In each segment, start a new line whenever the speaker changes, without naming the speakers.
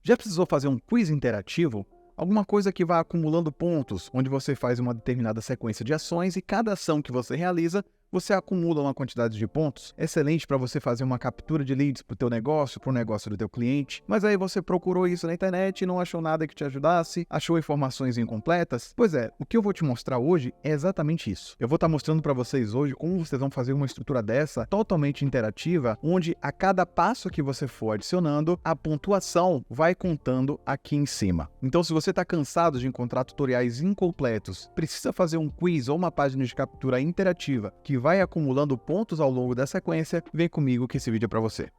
Já precisou fazer um quiz interativo? Alguma coisa que vá acumulando pontos, onde você faz uma determinada sequência de ações e cada ação que você realiza, você acumula uma quantidade de pontos. Excelente para você fazer uma captura de leads para o teu negócio, para o negócio do teu cliente. Mas aí você procurou isso na internet e não achou nada que te ajudasse, achou informações incompletas? Pois é, o que eu vou te mostrar hoje é exatamente isso. Eu vou estar mostrando para vocês hoje como vocês vão fazer uma estrutura dessa, totalmente interativa, onde a cada passo que você for adicionando, a pontuação vai contando aqui em cima. Então, se você está cansado de encontrar tutoriais incompletos, precisa fazer um quiz ou uma página de captura interativa que vai acumulando pontos ao longo da sequência, vem comigo que esse vídeo é para você.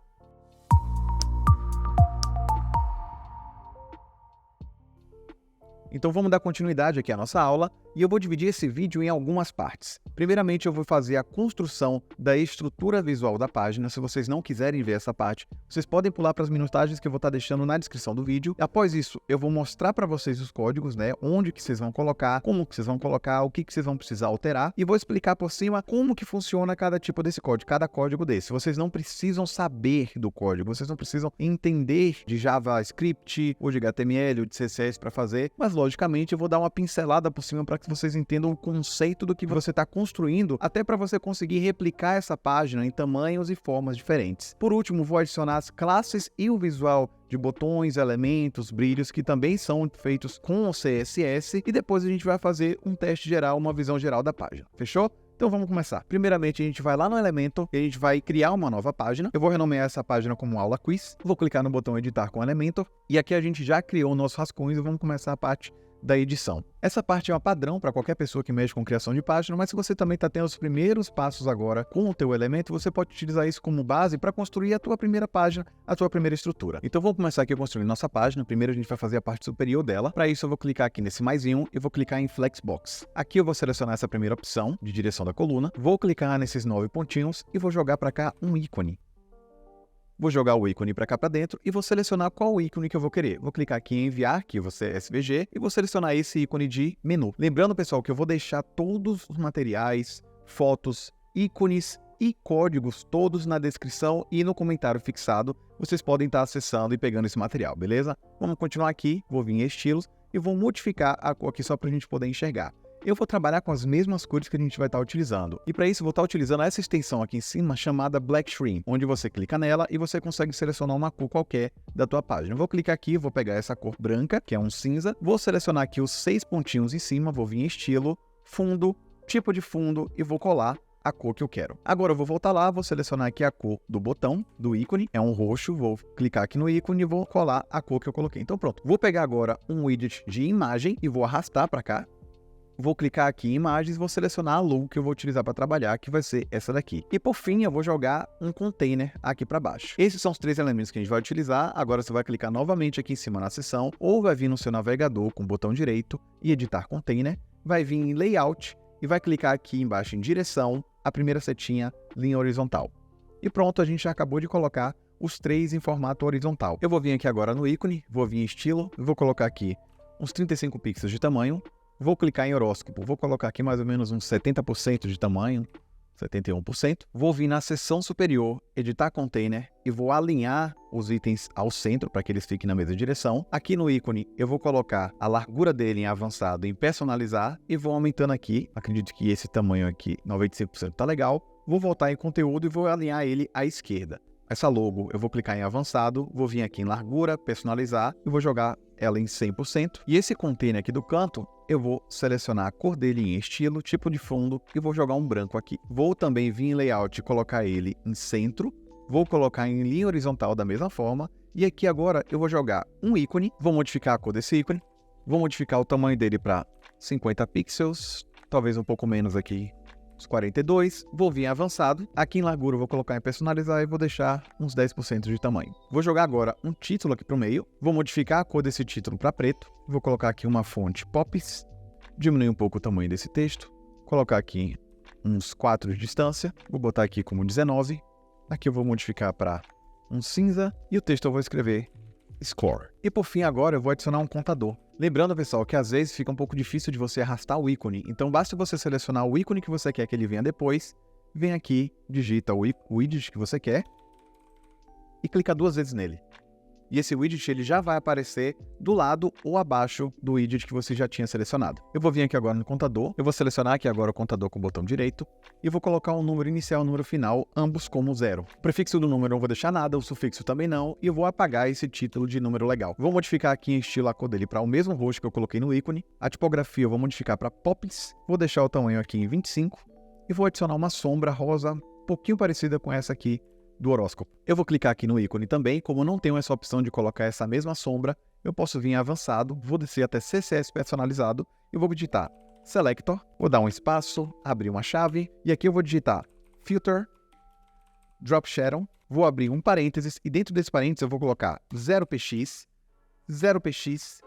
Então vamos dar continuidade aqui à nossa aula e eu vou dividir esse vídeo em algumas partes. Primeiramente eu vou fazer a construção da estrutura visual da página. Se vocês não quiserem ver essa parte, vocês podem pular para as minutagens que eu vou estar deixando na descrição do vídeo. Após isso, eu vou mostrar para vocês os códigos, onde que vocês vão colocar, como que vocês vão colocar, o que que vocês vão precisar alterar e vou explicar por cima como que funciona cada tipo desse código, cada código desse. Vocês não precisam saber do código, vocês não precisam entender de JavaScript ou de HTML ou de CSS para fazer, mas logicamente eu vou dar uma pincelada por cima para que vocês entendam o conceito do que você está construindo, até para você conseguir replicar essa página em tamanhos e formas diferentes. Por último, vou adicionar as classes e o visual de botões, elementos, brilhos, que também são feitos com o CSS, e depois a gente vai fazer um teste geral, uma visão geral da página. Fechou? Então vamos começar. Primeiramente a gente vai lá no Elementor e a gente vai criar uma nova página. Eu vou renomear essa página como Aula Quiz. Vou clicar no botão Editar com Elementor e aqui a gente já criou o nosso rascunho e vamos começar a parte da edição. Essa parte é uma padrão para qualquer pessoa que mexe com criação de página, mas se você também está tendo os primeiros passos agora com o teu elemento, você pode utilizar isso como base para construir a tua primeira página, a tua primeira estrutura. Então vamos começar aqui a construir nossa página. Primeiro a gente vai fazer a parte superior dela. Para isso eu vou clicar aqui nesse +1 e vou clicar em Flexbox. Aqui eu vou selecionar essa primeira opção de direção da coluna, vou clicar nesses 9 pontinhos e vou jogar para cá um ícone. Vou jogar o ícone para cá para dentro e vou selecionar qual ícone que eu vou querer. Vou clicar aqui em enviar, que você é SVG, e vou selecionar esse ícone de menu. Lembrando, pessoal, que eu vou deixar todos os materiais, fotos, ícones e códigos todos na descrição e no comentário fixado. Vocês podem estar acessando e pegando esse material, beleza? Vamos continuar aqui, vou vir em estilos e vou modificar a cor aqui só para a gente poder enxergar. Eu vou trabalhar com as mesmas cores que a gente vai estar utilizando. E para isso eu vou estar utilizando essa extensão aqui em cima chamada Black Screen, onde você clica nela e você consegue selecionar uma cor qualquer da tua página. Eu vou clicar aqui, vou pegar essa cor branca, que é um cinza, vou selecionar aqui os 6 pontinhos em cima, vou vir em estilo, fundo, tipo de fundo e vou colar a cor que eu quero. Agora eu vou voltar lá, vou selecionar aqui a cor do botão, do ícone, é um roxo, vou clicar aqui no ícone e vou colar a cor que eu coloquei. Então pronto, vou pegar agora um widget de imagem e vou arrastar para cá. Vou clicar aqui em imagens, vou selecionar a logo que eu vou utilizar para trabalhar, que vai ser essa daqui. E por fim, eu vou jogar um container aqui para baixo. Esses são os 3 elementos que a gente vai utilizar. Agora você vai clicar novamente aqui em cima na seção, ou vai vir no seu navegador com o botão direito e editar container, vai vir em layout e vai clicar aqui embaixo em direção, a primeira setinha, linha horizontal. E pronto, a gente já acabou de colocar os 3 em formato horizontal. Eu vou vir aqui agora no ícone, vou vir em estilo, vou colocar aqui uns 35 pixels de tamanho. Vou clicar em horóscopo, vou colocar aqui mais ou menos uns 70% de tamanho, 71%. Vou vir na seção superior, editar container e vou alinhar os itens ao centro para que eles fiquem na mesma direção. Aqui no ícone eu vou colocar a largura dele em avançado, em personalizar e vou aumentando aqui. Acredito que esse tamanho aqui, 95% tá legal. Vou voltar em conteúdo e vou alinhar ele à esquerda. Essa logo eu vou clicar em avançado, vou vir aqui em largura, personalizar e vou jogar ela em 100%. E esse container aqui do canto, eu vou selecionar a cor dele em estilo, tipo de fundo e vou jogar um branco aqui. Vou também vir em layout e colocar ele em centro. Vou colocar em linha horizontal da mesma forma. E aqui agora eu vou jogar um ícone, vou modificar a cor desse ícone. Vou modificar o tamanho dele para 50 pixels, talvez um pouco menos aqui, uns 42, vou vir em avançado, aqui em largura eu vou colocar em personalizar e vou deixar uns 10% de tamanho. Vou jogar agora um título aqui para o meio, vou modificar a cor desse título para preto, vou colocar aqui uma fonte Pops, diminuir um pouco o tamanho desse texto, colocar aqui uns 4 de distância, vou botar aqui como 19, aqui eu vou modificar para um cinza e o texto eu vou escrever Score. E por fim agora eu vou adicionar um contador. Lembrando, pessoal, que às vezes fica um pouco difícil de você arrastar o ícone, então basta você selecionar o ícone que você quer que ele venha depois, vem aqui, digita o widget que você quer e clica 2 vezes nele. e esse widget ele já vai aparecer do lado ou abaixo do widget que você já tinha selecionado. Eu vou vir aqui agora no contador, eu vou selecionar aqui agora o contador com o botão direito e vou colocar um número inicial e um número final, ambos como 0. O prefixo do número eu não vou deixar nada, o sufixo também não, e eu vou apagar esse título de número legal. Vou modificar aqui em estilo a cor dele para o mesmo roxo que eu coloquei no ícone, a tipografia eu vou modificar para Poppins, vou deixar o tamanho aqui em 25 e vou adicionar uma sombra rosa um pouquinho parecida com essa aqui do horóscopo. Eu vou clicar aqui no ícone também, como eu não tenho essa opção de colocar essa mesma sombra, eu posso vir em avançado, vou descer até CSS personalizado e vou digitar Selector, vou dar um espaço, abrir uma chave e aqui eu vou digitar Filter, Drop Shadow, vou abrir um parênteses e dentro desse parênteses eu vou colocar 0px, 0px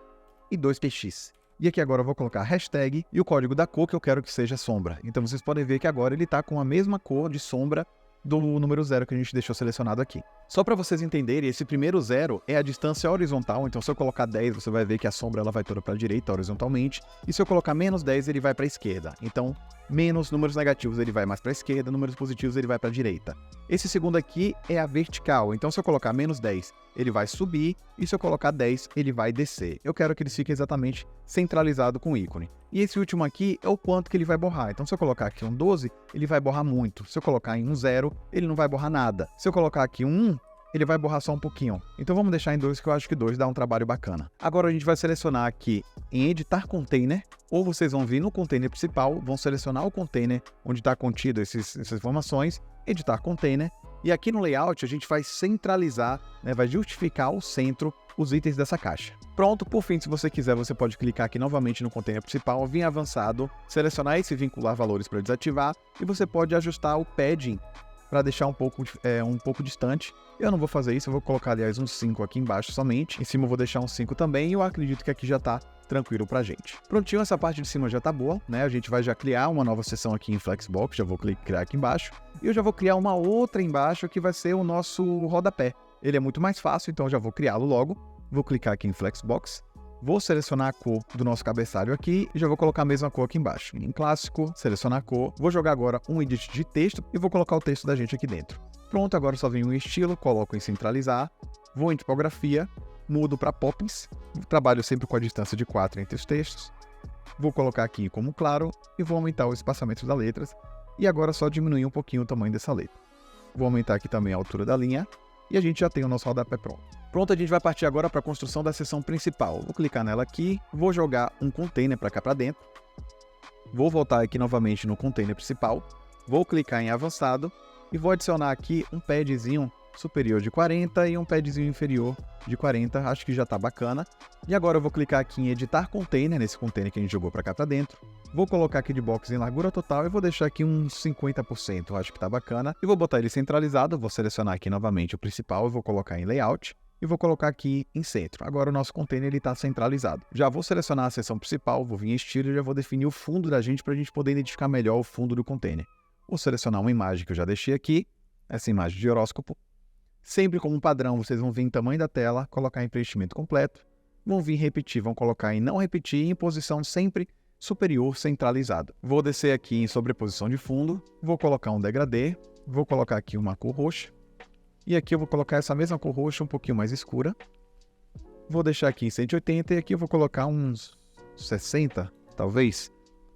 e 2px. E aqui agora eu vou colocar hashtag e o código da cor que eu quero que seja sombra. Então vocês podem ver que agora ele está com a mesma cor de sombra do número 0 que a gente deixou selecionado aqui. Só para vocês entenderem, esse primeiro 0 é a distância horizontal, então se eu colocar 10, você vai ver que a sombra ela vai toda para a direita horizontalmente, e se eu colocar menos 10, ele vai para a esquerda. Então, menos números negativos ele vai mais para a esquerda, números positivos ele vai para a direita. Esse segundo aqui é a vertical, então se eu colocar menos 10, ele vai subir, e se eu colocar 10, ele vai descer. Eu quero que ele fique exatamente centralizado com o ícone. E esse último aqui é o quanto que ele vai borrar. Então se eu colocar aqui um 12, ele vai borrar muito. Se eu colocar em um 0, ele não vai borrar nada. Se eu colocar aqui um 1, ele vai borrar só um pouquinho. Então vamos deixar em 2, que eu acho que 2 dá um trabalho bacana. Agora a gente vai selecionar aqui em editar container, ou vocês vão vir no container principal, vão selecionar o container onde está contido essas informações, editar container, e aqui no layout a gente vai centralizar, vai justificar ao centro os itens dessa caixa. Pronto, por fim, se você quiser, você pode clicar aqui novamente no container principal, vir avançado, selecionar esse vincular valores para desativar, e você pode ajustar o padding para deixar um pouco distante. Eu não vou fazer isso, eu vou colocar, aliás, um 5 aqui embaixo somente. Em cima eu vou deixar um 5 também, e eu acredito que aqui já está tranquilo pra gente. Prontinho, essa parte de cima já tá boa, né? A gente vai já criar uma nova seção aqui em Flexbox, já vou criar aqui embaixo. E eu já vou criar uma outra embaixo que vai ser o nosso rodapé. Ele é muito mais fácil, então eu já vou criá-lo logo. Vou clicar aqui em Flexbox. Vou selecionar a cor do nosso cabeçalho aqui e já vou colocar a mesma cor aqui embaixo. Em clássico, selecionar a cor. Vou jogar agora um edit de texto e vou colocar o texto da gente aqui dentro. Pronto, agora só venho em estilo, coloco em centralizar. Vou em tipografia, mudo para Poppins. Trabalho sempre com a distância de 4 entre os textos. Vou colocar aqui como claro e vou aumentar o espaçamento das letras. E agora só diminuir um pouquinho o tamanho dessa letra. Vou aumentar aqui também a altura da linha e a gente já tem o nosso rodapé pronto. Pronto, a gente vai partir agora para a construção da seção principal. Vou clicar nela aqui, vou jogar um container para cá para dentro. Vou voltar aqui novamente no container principal. Vou clicar em avançado e vou adicionar aqui um padzinho superior de 40 e um padzinho inferior de 40. Acho que já está bacana. E agora eu vou clicar aqui em editar container, nesse container que a gente jogou para cá para dentro. Vou colocar aqui de box em largura total e vou deixar aqui uns 50%. Acho que está bacana. E vou botar ele centralizado. Vou selecionar aqui novamente o principal e vou colocar em layout. E vou colocar aqui em centro. Agora o nosso container está centralizado. Já vou selecionar a seção principal, vou vir em estilo e já vou definir o fundo da gente para a gente poder identificar melhor o fundo do container. Vou selecionar uma imagem que eu já deixei aqui, essa imagem de horóscopo. Sempre como padrão, vocês vão vir em tamanho da tela, colocar em preenchimento completo. Vão vir repetir, vão colocar em não repetir em posição sempre superior centralizado. Vou descer aqui em sobreposição de fundo, vou colocar um degradê, vou colocar aqui uma cor roxa. E aqui eu vou colocar essa mesma cor roxa um pouquinho mais escura. Vou deixar aqui em 180 e aqui eu vou colocar uns 60, talvez.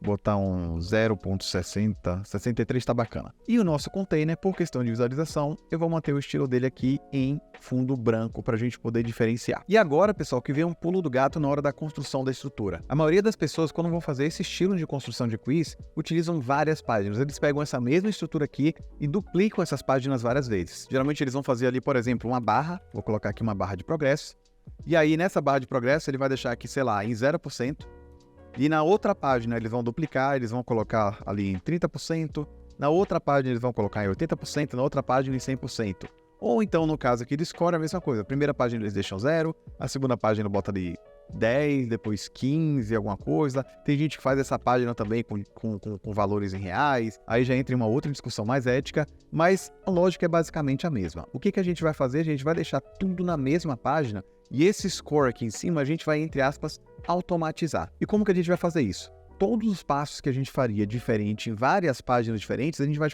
Botar um 0.60, 63 tá bacana. E o nosso container, por questão de visualização, eu vou manter o estilo dele aqui em fundo branco para a gente poder diferenciar. E agora, pessoal, que vem um pulo do gato na hora da construção da estrutura. A maioria das pessoas, quando vão fazer esse estilo de construção de quiz, utilizam várias páginas. Eles pegam essa mesma estrutura aqui e duplicam essas páginas várias vezes. Geralmente eles vão fazer ali, por exemplo, uma barra. Vou colocar aqui uma barra de progresso. E aí, nessa barra de progresso, ele vai deixar aqui, sei lá, em 0%. E na outra página eles vão duplicar, eles vão colocar ali em 30%, na outra página eles vão colocar em 80%, na outra página em 100%. Ou então, no caso aqui do score, a mesma coisa. A primeira página eles deixam 0, a segunda página bota ali 10, depois 15, alguma coisa. Tem gente que faz essa página também com valores em reais, aí já entra em uma outra discussão mais ética, mas a lógica é basicamente a mesma. O que a gente vai fazer? A gente vai deixar tudo na mesma página e esse score aqui em cima a gente vai, entre aspas, automatizar. E como que a gente vai fazer isso? Todos os passos que a gente faria diferente em várias páginas diferentes, a gente vai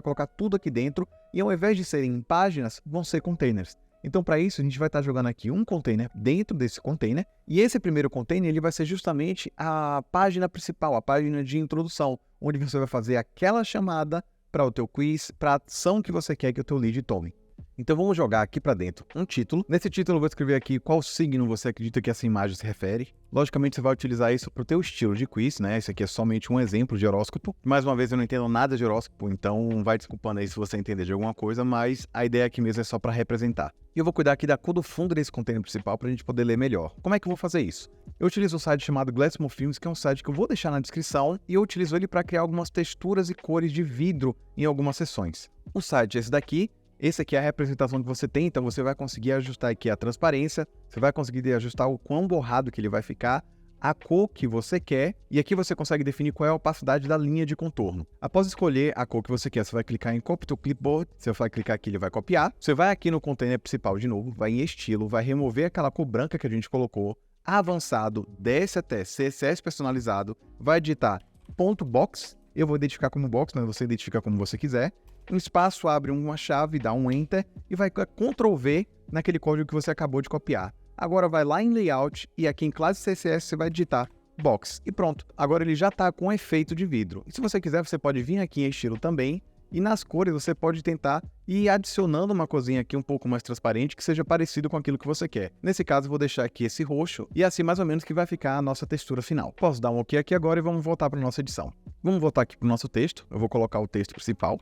colocar tudo aqui dentro e ao invés de serem páginas, vão ser containers. Então, para isso, a gente vai estar jogando aqui um container dentro desse container, e esse primeiro container ele vai ser justamente a página principal, a página de introdução, onde você vai fazer aquela chamada para o teu quiz, para a ação que você quer que o teu lead tome. Então vamos jogar aqui para dentro um título. Nesse título eu vou escrever aqui qual signo você acredita que essa imagem se refere. Logicamente você vai utilizar isso para o teu estilo de quiz, né? Esse aqui é somente um exemplo de horóscopo. Mais uma vez eu não entendo nada de horóscopo, então vai desculpando aí se você entender de alguma coisa, mas a ideia aqui mesmo é só para representar. E eu vou cuidar aqui da cor do fundo desse container principal para a gente poder ler melhor. Como é que eu vou fazer isso? Eu utilizo um site chamado Glassmo Films, que é um site que eu vou deixar na descrição, e eu utilizo ele para criar algumas texturas e cores de vidro em algumas seções. O site é esse daqui. Esse aqui é a representação que você tem, então você vai conseguir ajustar aqui a transparência, você vai conseguir ajustar o quão borrado que ele vai ficar, a cor que você quer, e aqui você consegue definir qual é a opacidade da linha de contorno. Após escolher a cor que você quer, você vai clicar em Copy to Clipboard, você vai clicar aqui, ele vai copiar, você vai aqui no container principal de novo, vai em estilo, vai remover aquela cor branca que a gente colocou, avançado, desce até CSS personalizado, vai digitar .box, eu vou identificar como box, mas você identifica como você quiser. Um espaço abre uma chave, dá um Enter e vai Ctrl V naquele código que você acabou de copiar. Agora vai lá em Layout e aqui em Classe CSS você vai digitar Box e pronto. Agora ele já está com efeito de vidro. E se você quiser, você pode vir aqui em Estilo também e nas cores você pode tentar ir adicionando uma coisinha aqui um pouco mais transparente que seja parecido com aquilo que você quer. Nesse caso, eu vou deixar aqui esse roxo e assim mais ou menos que vai ficar a nossa textura final. Posso dar um OK aqui agora e vamos voltar para a nossa edição. Vamos voltar aqui para o nosso texto. Eu vou colocar o texto principal.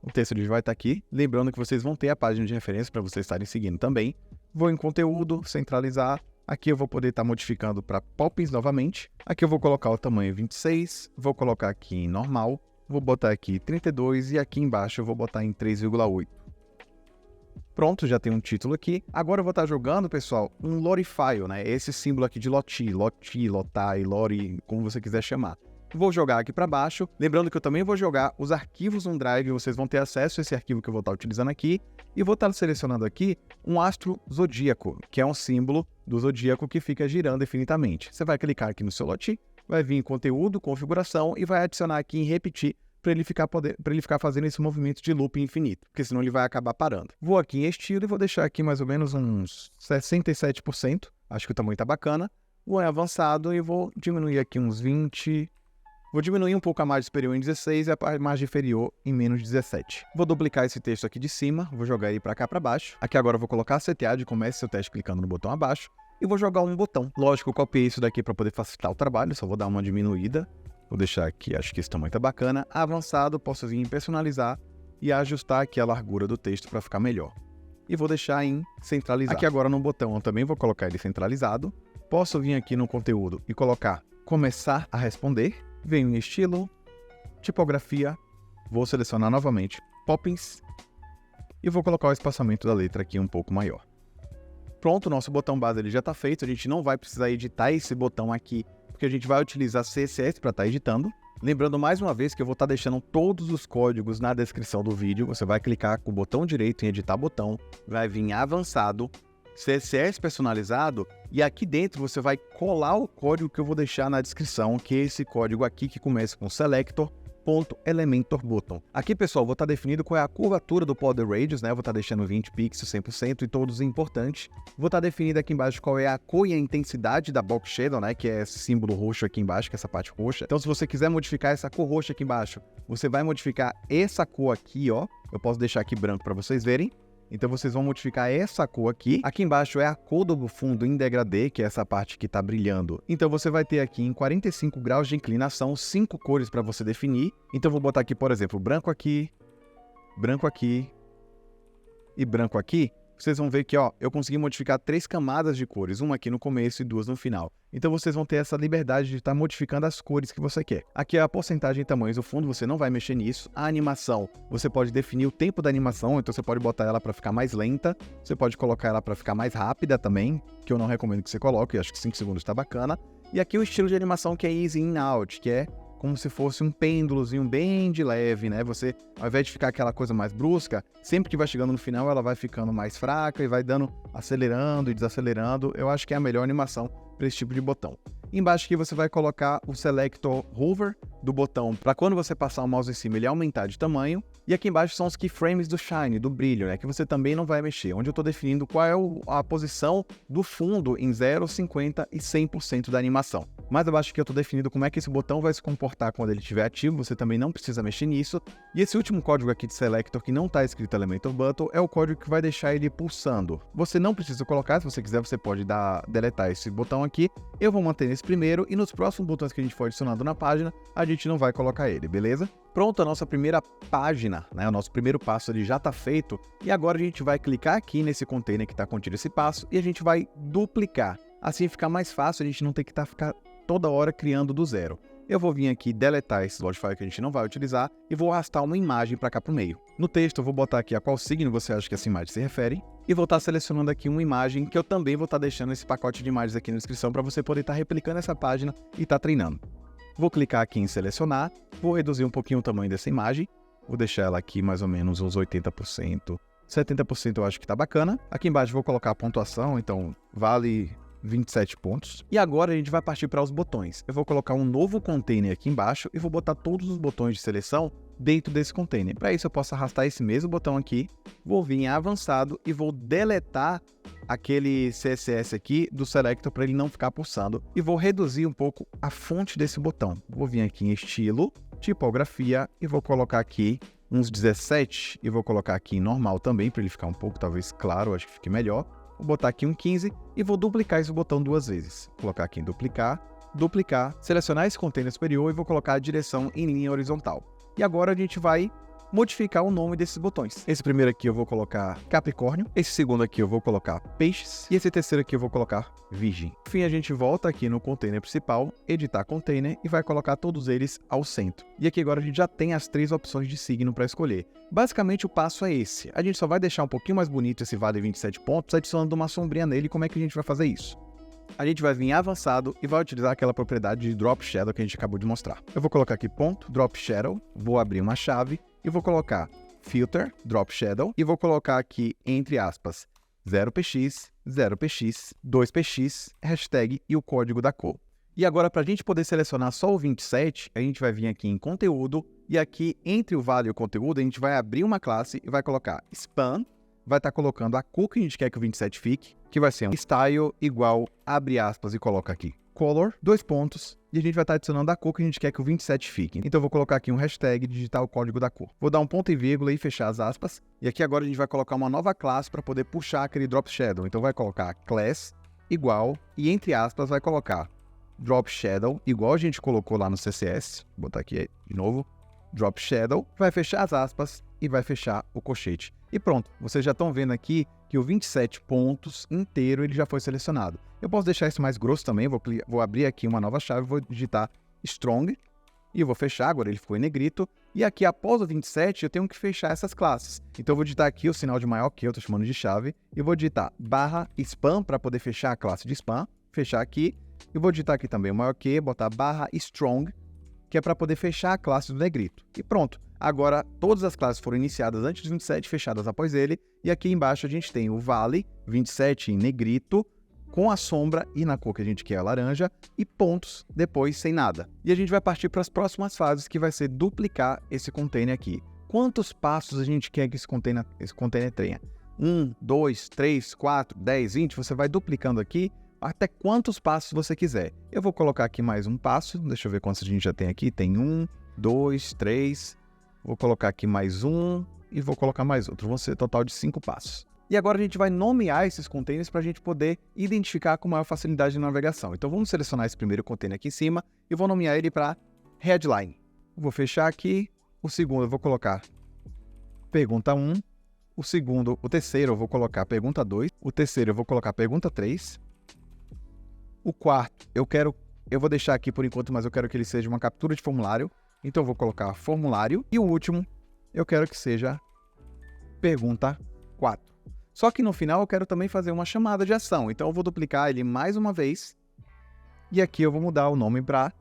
O texto de hoje vai estar aqui, lembrando que vocês vão ter a página de referência para vocês estarem seguindo também. Vou em conteúdo, centralizar, aqui eu vou poder estar modificando para Poppins novamente. Aqui eu vou colocar o tamanho 26, vou colocar aqui em normal, vou botar aqui 32 e aqui embaixo eu vou botar em 3,8. Pronto, já tem um título aqui. Agora eu vou estar jogando, pessoal, um Lorifile, né? Esse símbolo aqui de Loti, Lotai, Lori, como você quiser chamar. Vou jogar aqui para baixo, lembrando que eu também vou jogar os arquivos no Drive, vocês vão ter acesso a esse arquivo que eu vou estar utilizando aqui, e vou estar selecionando aqui um astro zodíaco, que é um símbolo do zodíaco que fica girando infinitamente. Você vai clicar aqui no seu Loti, vai vir em conteúdo, configuração, e vai adicionar aqui em repetir, para ele ficar fazendo esse movimento de loop infinito, porque senão ele vai acabar parando. Vou aqui em estilo e vou deixar aqui mais ou menos uns 67%, acho que o tamanho está bacana. Vou em avançado e vou diminuir aqui uns 20%. Vou diminuir um pouco a margem superior em 16 e a margem inferior em menos 17. Vou duplicar esse texto aqui de cima, vou jogar ele para cá para baixo. Aqui agora eu vou colocar a CTA de comece seu teste clicando no botão abaixo e vou jogar um botão. Lógico, eu copiei isso daqui para poder facilitar o trabalho, só vou dar uma diminuída. Vou deixar aqui, acho que esse tamanho tá bacana. Avançado, posso vir em personalizar e ajustar aqui a largura do texto para ficar melhor. E vou deixar em centralizar. Aqui agora no botão eu também vou colocar ele centralizado. Posso vir aqui no conteúdo e colocar começar a responder. Venho em estilo, tipografia, vou selecionar novamente Poppins e vou colocar o espaçamento da letra aqui um pouco maior. Pronto, o nosso botão base ele já está feito, a gente não vai precisar editar esse botão aqui, porque a gente vai utilizar CSS para estar editando. Lembrando mais uma vez que eu vou estar deixando todos os códigos na descrição do vídeo, você vai clicar com o botão direito em editar botão, vai vir em avançado, CSS personalizado, e aqui dentro você vai colar o código que eu vou deixar na descrição, que é esse código aqui que começa com selector.elementor.button. Aqui, pessoal, vou estar definindo qual é a curvatura do border radius, né? Vou estar deixando 20 pixels, 100% e todos importantes. Vou estar definindo aqui embaixo qual é a cor e a intensidade da box shadow, né? Que é esse símbolo roxo aqui embaixo, que é essa parte roxa. Então, se você quiser modificar essa cor roxa aqui embaixo, você vai modificar essa cor aqui, ó. Eu posso deixar aqui branco para vocês verem. Então vocês vão modificar essa cor aqui. Aqui embaixo é a cor do fundo em degradê, que é essa parte que está brilhando. Então você vai ter aqui em 45 graus de inclinação, 5 cores para você definir. Então eu vou botar aqui, por exemplo, branco aqui e branco aqui. Vocês vão ver que, ó, eu consegui modificar 3 camadas de cores, uma aqui no começo e 2 no final. Então vocês vão ter essa liberdade de estar modificando as cores que você quer. Aqui é a porcentagem de tamanhos do fundo, você não vai mexer nisso. A animação, você pode definir o tempo da animação, então você pode botar ela para ficar mais lenta, você pode colocar ela para ficar mais rápida também, que eu não recomendo que você coloque, acho que 5 segundos está bacana. E aqui o estilo de animação que é Easy In Out, que é como se fosse um pêndulozinho bem de leve, né? Você, ao invés de ficar aquela coisa mais brusca, sempre que vai chegando no final, ela vai ficando mais fraca e vai dando, acelerando e desacelerando. Eu acho que é a melhor animação para esse tipo de botão. Embaixo aqui você vai colocar o Selector Hover do botão para quando você passar o mouse em cima ele aumentar de tamanho. E aqui embaixo são os keyframes do Shine, do brilho, né, que você também não vai mexer, onde eu estou definindo qual é a posição do fundo em 0, 50 e 100% da animação. Mais abaixo aqui eu estou definindo como é que esse botão vai se comportar quando ele estiver ativo, você também não precisa mexer nisso. E esse último código aqui de Selector que não está escrito Elementor Button é o código que vai deixar ele pulsando. Você não precisa colocar, se você quiser você pode deletar esse botão aqui. Eu vou manter nesse primeiro e nos próximos botões que a gente for adicionando na página, a gente não vai colocar ele, beleza? Pronto, a nossa primeira página, né, o nosso primeiro passo ali já está feito. E agora a gente vai clicar aqui nesse container que está contido esse passo e a gente vai duplicar. Assim fica mais fácil, a gente não tem que ficar toda hora criando do zero. Eu vou vir aqui deletar esse Logify que a gente não vai utilizar e vou arrastar uma imagem para cá para o meio. No texto eu vou botar aqui a qual signo você acha que essa imagem se refere e vou estar selecionando aqui uma imagem que eu também vou estar deixando esse pacote de imagens aqui na descrição para você poder estar replicando essa página e estar treinando. Vou clicar aqui em selecionar, vou reduzir um pouquinho o tamanho dessa imagem, vou deixar ela aqui mais ou menos uns 80%, 70% eu acho que está bacana. Aqui embaixo vou colocar a pontuação, então vale 27 pontos. E agora a gente vai partir para os botões. Eu vou colocar um novo container aqui embaixo e vou botar todos os botões de seleção dentro desse container. Para isso eu posso arrastar esse mesmo botão aqui, vou vir em avançado e vou deletar aquele CSS aqui do Selector para ele não ficar pulsando e vou reduzir um pouco a fonte desse botão. Vou vir aqui em estilo, tipografia e vou colocar aqui uns 17 e vou colocar aqui em normal também para ele ficar um pouco talvez claro, acho que fique melhor. Vou botar aqui um 15 e vou duplicar esse botão duas vezes. Vou colocar aqui em duplicar, duplicar, selecionar esse container superior e vou colocar a direção em linha horizontal. E agora a gente vai modificar o nome desses botões. Esse primeiro aqui eu vou colocar Capricórnio, esse segundo aqui eu vou colocar Peixes e esse terceiro aqui eu vou colocar Virgem. Por fim, a gente volta aqui no container principal, editar container e vai colocar todos eles ao centro. E aqui agora a gente já tem as 3 opções de signo para escolher. Basicamente o passo é esse. A gente só vai deixar um pouquinho mais bonito esse vale 27 pontos, adicionando uma sombrinha nele. Como é que a gente vai fazer isso? A gente vai vir em avançado e vai utilizar aquela propriedade de Drop Shadow que a gente acabou de mostrar. Eu vou colocar aqui ponto, Drop Shadow, vou abrir uma chave e vou colocar Filter, Drop Shadow e vou colocar aqui, entre aspas, 0px, 0px, 2px, hashtag e o código da cor. E agora, para a gente poder selecionar só o 27, a gente vai vir aqui em conteúdo e aqui entre o vale e o conteúdo a gente vai abrir uma classe e vai colocar span, vai estar colocando a cor que a gente quer que o 27 fique, que vai ser um style igual, abre aspas e coloca aqui color, 2 pontos, e a gente vai estar adicionando a cor que a gente quer que o 27 fique. Então eu vou colocar aqui um hashtag e digitar o código da cor. Vou dar um ponto e vírgula e fechar as aspas. E aqui agora a gente vai colocar uma nova classe para poder puxar aquele Drop Shadow. Então vai colocar class igual e entre aspas vai colocar Drop Shadow, igual a gente colocou lá no CSS. Vou botar aqui de novo. Drop Shadow, vai fechar as aspas e vai fechar o colchete. E pronto, vocês já estão vendo aqui que o 27 pontos inteiro ele já foi selecionado. Eu posso deixar isso mais grosso também, vou abrir aqui uma nova chave, vou digitar Strong e eu vou fechar, agora ele ficou em negrito. E aqui após o 27 eu tenho que fechar essas classes. Então eu vou digitar aqui o sinal de maior que eu estou chamando de chave e vou digitar /spam para poder fechar a classe de spam, fechar aqui. E vou digitar aqui também o maior que, botar /strong, que é para poder fechar a classe do negrito. E pronto. Agora, todas as classes foram iniciadas antes do 27, fechadas após ele. E aqui embaixo a gente tem o vale, 27 em negrito, com a sombra e na cor que a gente quer, a laranja, e pontos depois sem nada. E a gente vai partir para as próximas fases, que vai ser duplicar esse container aqui. Quantos passos a gente quer que esse container tenha? 1, 2, 3, 4, 10, 20, você vai duplicando aqui até quantos passos você quiser. Eu vou colocar aqui mais um passo, deixa eu ver quantos a gente já tem aqui. Tem 1, 2, 3... Vou colocar aqui mais um e vou colocar mais outro. Vão ser total de 5 passos. E agora a gente vai nomear esses containers para a gente poder identificar com maior facilidade de navegação. Então vamos selecionar esse primeiro container aqui em cima e vou nomear ele para Headline. Vou fechar aqui. O segundo eu vou colocar Pergunta 1. O terceiro eu vou colocar Pergunta 2. O terceiro eu vou colocar Pergunta 3. O quarto eu vou deixar aqui por enquanto, mas eu quero que ele seja uma captura de formulário. Então eu vou colocar formulário. E o último, eu quero que seja pergunta 4. Só que no final eu quero também fazer uma chamada de ação. Então eu vou duplicar ele mais uma vez. E aqui eu vou mudar o nome para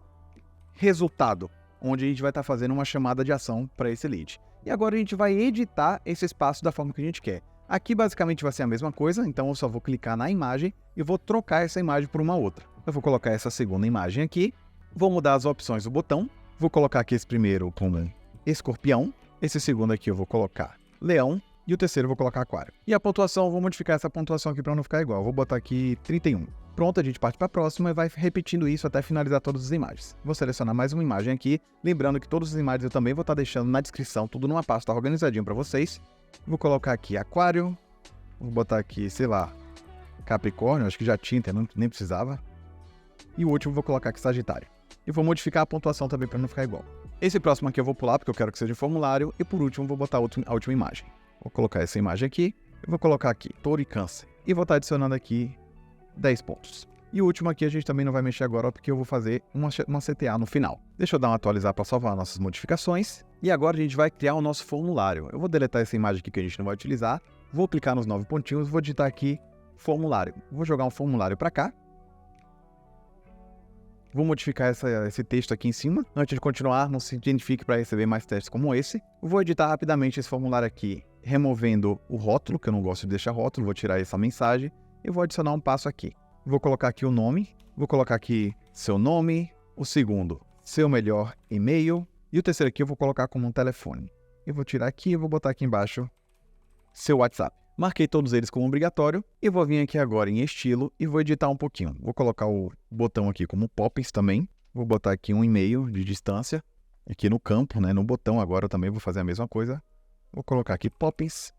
resultado, onde a gente vai estar fazendo uma chamada de ação para esse lead. E agora a gente vai editar esse espaço da forma que a gente quer. Aqui basicamente vai ser a mesma coisa, então eu só vou clicar na imagem e vou trocar essa imagem por uma outra. Eu vou colocar essa segunda imagem aqui, vou mudar as opções do botão, vou colocar aqui esse primeiro como escorpião, esse segundo aqui eu vou colocar leão e o terceiro eu vou colocar aquário. E a pontuação, eu vou modificar essa pontuação aqui para não ficar igual, eu vou botar aqui 31. Pronto, a gente parte para a próxima e vai repetindo isso até finalizar todas as imagens. Vou selecionar mais uma imagem aqui, lembrando que todas as imagens eu também vou estar deixando na descrição, tudo numa pasta organizadinho para vocês. Vou colocar aqui aquário, vou botar aqui, sei lá, capricórnio, acho que já tinha, nem precisava. E o último vou colocar aqui sagitário. E vou modificar a pontuação também para não ficar igual. Esse próximo aqui eu vou pular porque eu quero que seja formulário. E por último vou botar a última imagem. Vou colocar essa imagem aqui, eu vou colocar aqui touro e câncer. E vou estar adicionando aqui 10 pontos. E o último aqui a gente também não vai mexer agora porque eu vou fazer uma CTA no final. Deixa eu dar uma atualizar para salvar nossas modificações. E agora a gente vai criar o nosso formulário. Eu vou deletar essa imagem aqui que a gente não vai utilizar. Vou clicar nos 9 pontinhos, vou digitar aqui formulário. Vou jogar um formulário para cá. Vou modificar esse texto aqui em cima. Antes de continuar, não se identifique para receber mais testes como esse. Vou editar rapidamente esse formulário aqui, removendo o rótulo, que eu não gosto de deixar rótulo. Vou tirar essa mensagem e vou adicionar um passo aqui. Vou colocar aqui o nome, vou colocar aqui seu nome, o segundo, seu melhor e-mail, e o terceiro aqui eu vou colocar como um telefone. Eu vou tirar aqui e vou botar aqui embaixo seu WhatsApp. Marquei todos eles como obrigatório e vou vir aqui agora em estilo e vou editar um pouquinho. Vou colocar o botão aqui como Poppins também. Vou botar aqui 1,5 de distância. Aqui no campo, né? No botão agora eu também vou fazer a mesma coisa. Vou colocar aqui Poppins.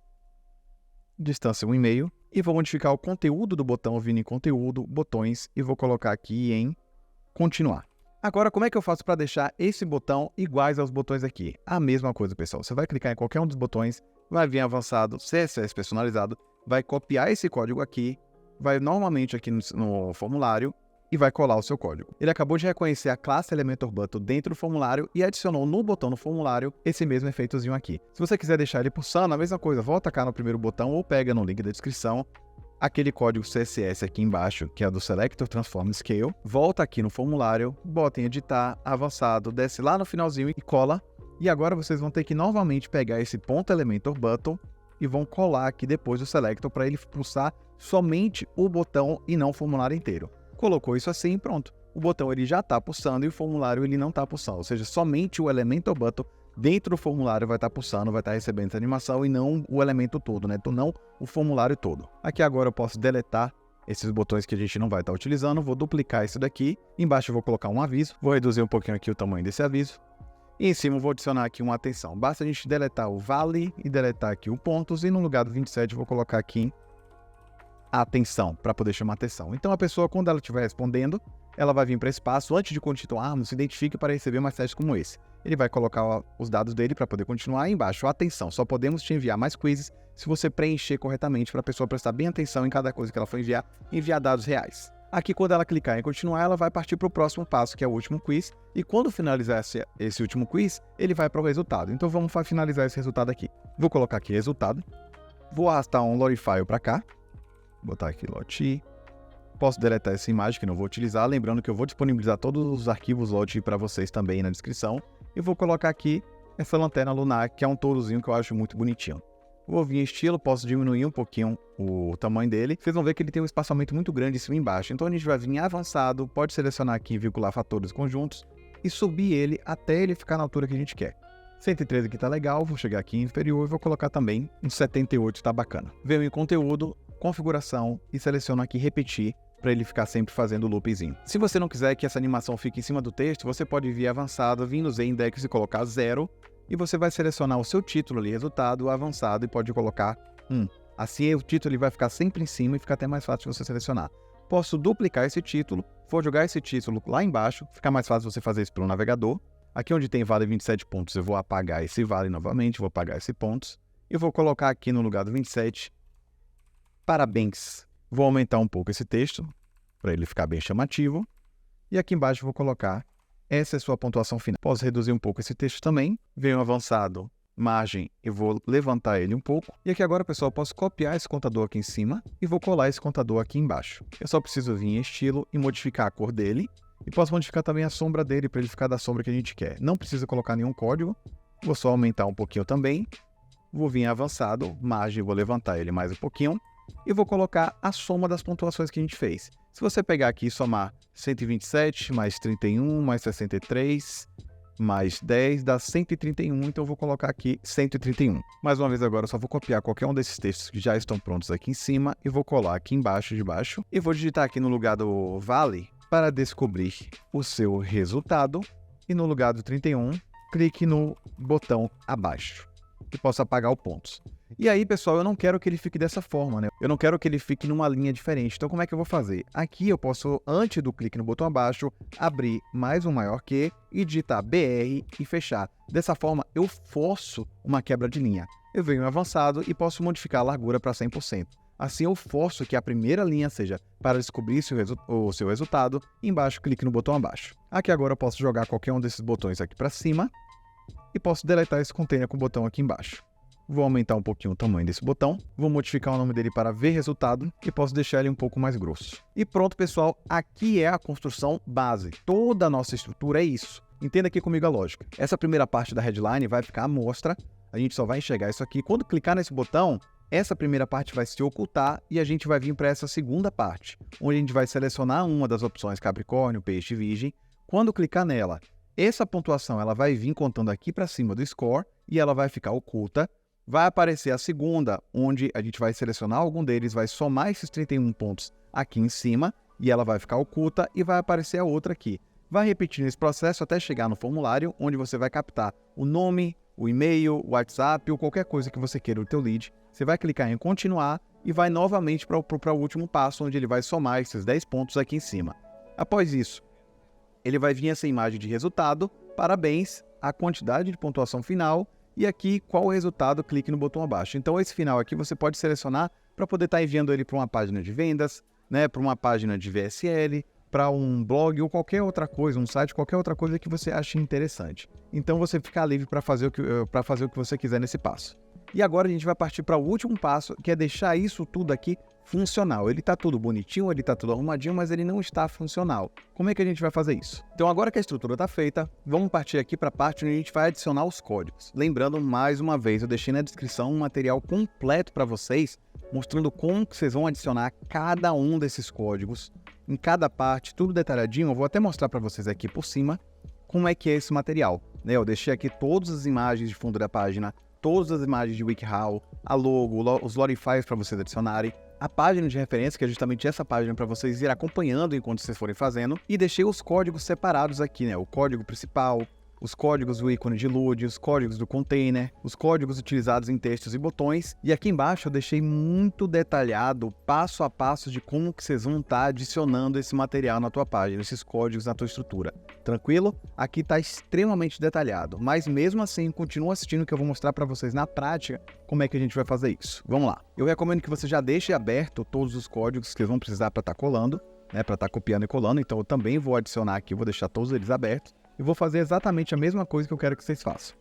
Distância 1,5. E vou modificar o conteúdo do botão vindo em conteúdo, botões. E vou colocar aqui em continuar. Agora, como é que eu faço para deixar esse botão iguais aos botões aqui? A mesma coisa, pessoal. Você vai clicar em qualquer um dos botões, vai vir avançado, CSS personalizado, vai copiar esse código aqui, vai normalmente aqui no formulário e vai colar o seu código. Ele acabou de reconhecer a classe Elementor Button dentro do formulário e adicionou no botão no formulário esse mesmo efeitozinho aqui. Se você quiser deixar ele pulsando, a mesma coisa, volta cá no primeiro botão ou pega no link da descrição aquele código CSS aqui embaixo, que é do Selector Transform Scale, volta aqui no formulário, bota em editar, avançado, desce lá no finalzinho e cola. E agora vocês vão ter que novamente pegar esse ponto Elementor Button e vão colar aqui depois o Selector para ele pulsar somente o botão e não o formulário inteiro. Colocou isso assim e pronto. O botão ele já está pulsando e o formulário ele não está pulsando, ou seja, somente o Elementor Button dentro do formulário vai estar pulsando, vai estar recebendo essa animação e não o elemento todo, né? Então não o formulário todo. Aqui agora eu posso deletar esses botões que a gente não vai estar utilizando, vou duplicar isso daqui, embaixo eu vou colocar um aviso, vou reduzir um pouquinho aqui o tamanho desse aviso, e em cima eu vou adicionar aqui uma atenção. Basta a gente deletar o vale e deletar aqui o pontos, e no lugar do 27 eu vou colocar aqui a atenção, para poder chamar atenção. Então a pessoa, quando ela estiver respondendo, ela vai vir para esse passo, antes de continuar, se identifique para receber mais testes como esse. Ele vai colocar os dados dele para poder continuar e embaixo, atenção, só podemos te enviar mais quizzes se você preencher corretamente para a pessoa prestar bem atenção em cada coisa que ela for enviar e enviar dados reais. Aqui, quando ela clicar em continuar, ela vai partir para o próximo passo, que é o último quiz, e quando finalizar esse último quiz, ele vai para o resultado. Então vamos finalizar esse resultado aqui. Vou colocar aqui resultado, vou arrastar um Lorifile para cá, botar aqui Loti. Posso deletar essa imagem que não vou utilizar, lembrando que eu vou disponibilizar todos os arquivos Loti para vocês também na descrição. E vou colocar aqui essa lanterna lunar, que é um tourozinho que eu acho muito bonitinho. Vou vir em estilo, posso diminuir um pouquinho o tamanho dele. Vocês vão ver que ele tem um espaçamento muito grande em cima e embaixo. Então a gente vai vir em avançado, pode selecionar aqui e vincular fatores conjuntos e subir ele até ele ficar na altura que a gente quer. 113 aqui tá legal, vou chegar aqui em inferior e vou colocar também um 78, tá bacana. Venho em conteúdo, configuração e seleciono aqui repetir, para ele ficar sempre fazendo o loopzinho. Se você não quiser que essa animação fique em cima do texto, você pode vir avançado, vir no Z-Index e colocar 0, e você vai selecionar o seu título ali, resultado, avançado, e pode colocar 1. Assim o título ele vai ficar sempre em cima e fica até mais fácil de você selecionar. Posso duplicar esse título, vou jogar esse título lá embaixo, fica mais fácil você fazer isso pelo navegador. Aqui onde tem vale 27 pontos, eu vou apagar esse vale novamente, vou apagar esse pontos, e vou colocar aqui no lugar do 27, parabéns. Vou aumentar um pouco esse texto, para ele ficar bem chamativo. E aqui embaixo vou colocar, essa é a sua pontuação final. Posso reduzir um pouco esse texto também. Venho avançado, margem, e vou levantar ele um pouco. E aqui agora, pessoal, eu posso copiar esse contador aqui em cima e vou colar esse contador aqui embaixo. Eu só preciso vir em estilo e modificar a cor dele. E posso modificar também a sombra dele, para ele ficar da sombra que a gente quer. Não precisa colocar nenhum código. Vou só aumentar um pouquinho também. vou vir em avançado, margem, vou levantar ele mais um pouquinho e vou colocar a soma das pontuações que a gente fez. Se você pegar aqui e somar 127 mais 31 mais 63 mais 10 dá 131, então eu vou colocar aqui 131. Mais uma vez agora eu só vou copiar qualquer um desses textos que já estão prontos aqui em cima e vou colar aqui embaixo de baixo e vou digitar aqui no lugar do vale para descobrir o seu resultado e no lugar do 31, clique no botão abaixo que possa apagar os pontos. E aí, pessoal, eu não quero que ele fique dessa forma, né? Eu não quero que ele fique numa linha diferente. Então, como é que eu vou fazer? Aqui eu posso, antes do clique no botão abaixo, abrir mais um maior que e digitar BR e fechar. Dessa forma, eu forço uma quebra de linha. Eu venho em avançado e posso modificar a largura para 100%. Assim, eu forço que a primeira linha seja para descobrir o seu resultado. Embaixo, clique no botão abaixo. Aqui agora eu posso jogar qualquer um desses botões aqui para cima e posso deletar esse container com o botão aqui embaixo. Vou aumentar um pouquinho o tamanho desse botão, vou modificar o nome dele para ver resultado e posso deixar ele um pouco mais grosso. E pronto, pessoal, aqui é a construção base. Toda a nossa estrutura é isso. Entenda aqui comigo a lógica. Essa primeira parte da headline vai ficar à mostra, a gente só vai enxergar isso aqui. Quando clicar nesse botão, essa primeira parte vai se ocultar e a gente vai vir para essa segunda parte, onde a gente vai selecionar uma das opções Capricórnio, Peixe e Virgem. Quando clicar nela, essa pontuação ela vai vir contando aqui para cima do score e ela vai ficar oculta. Vai aparecer a segunda, onde a gente vai selecionar algum deles, vai somar esses 31 pontos aqui em cima e ela vai ficar oculta e vai aparecer a outra aqui. Vai repetindo esse processo até chegar no formulário, onde você vai captar o nome, o e-mail, o WhatsApp ou qualquer coisa que você queira do teu lead. Você vai clicar em continuar e vai novamente para o último passo, onde ele vai somar esses 10 pontos aqui em cima. Após isso, ele vai vir essa imagem de resultado, parabéns, a quantidade de pontuação final, e aqui, qual o resultado, clique no botão abaixo. Então, esse final aqui você pode selecionar para poder estar enviando ele para uma página de vendas, né, para uma página de VSL, para um blog ou qualquer outra coisa, um site, qualquer outra coisa que você ache interessante. Então, você fica livre para fazer o que você quiser nesse passo. E agora a gente vai partir para o último passo, que é deixar isso tudo aqui funcional. Ele está tudo bonitinho, ele está tudo arrumadinho, mas ele não está funcional. Como é que a gente vai fazer isso? Então agora que a estrutura está feita, vamos partir aqui para a parte onde a gente vai adicionar os códigos. Lembrando, mais uma vez, eu deixei na descrição um material completo para vocês, mostrando como que vocês vão adicionar cada um desses códigos, em cada parte, tudo detalhadinho. Eu vou até mostrar para vocês aqui por cima como é que é esse material. Eu deixei aqui todas as imagens de fundo da página, todas as imagens de WikiHow, a logo, os Lorifiles para vocês adicionarem, a página de referência, que é justamente essa página para vocês ir acompanhando enquanto vocês forem fazendo, e deixei os códigos separados aqui, né? O código principal, os códigos do ícone de load, os códigos do container, os códigos utilizados em textos e botões. E aqui embaixo eu deixei muito detalhado, passo a passo, de como que vocês vão estar adicionando esse material na tua página, esses códigos na tua estrutura. Tranquilo? Aqui está extremamente detalhado, mas mesmo assim, continua assistindo que eu vou mostrar para vocês na prática como é que a gente vai fazer isso. Vamos lá. Eu recomendo que você já deixe aberto todos os códigos que vocês vão precisar para estar colando, né, para estar copiando e colando. Então eu também vou adicionar aqui, vou deixar todos eles abertos. E vou fazer exatamente a mesma coisa que eu quero que vocês façam.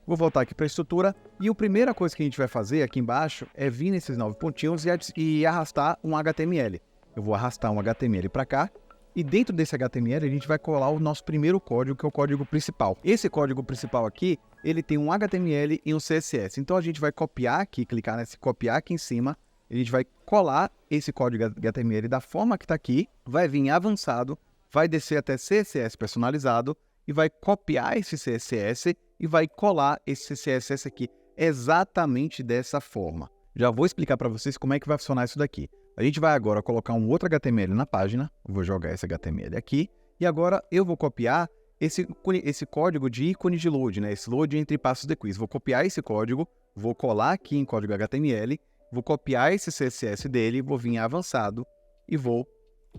Vou voltar aqui para a estrutura e a primeira coisa que a gente vai fazer aqui embaixo é vir nesses 9 pontinhos e arrastar um HTML. Eu vou arrastar um HTML para cá e dentro desse HTML a gente vai colar o nosso primeiro código, que é o código principal. Esse código principal aqui, ele tem um HTML e um CSS. Então a gente vai copiar aqui, clicar nesse copiar aqui em cima, a gente vai colar esse código HTML da forma que está aqui, vai vir em avançado, vai descer até CSS personalizado e vai copiar esse CSS e vai colar esse CSS aqui exatamente dessa forma. Já vou explicar para vocês como é que vai funcionar isso daqui. A gente vai agora colocar um outro HTML na página, vou jogar esse HTML aqui, e agora eu vou copiar esse código de ícone de load, né? Esse load entre passos de quiz. Vou copiar esse código, vou colar aqui em código HTML, vou copiar esse CSS dele, vou vir em avançado e vou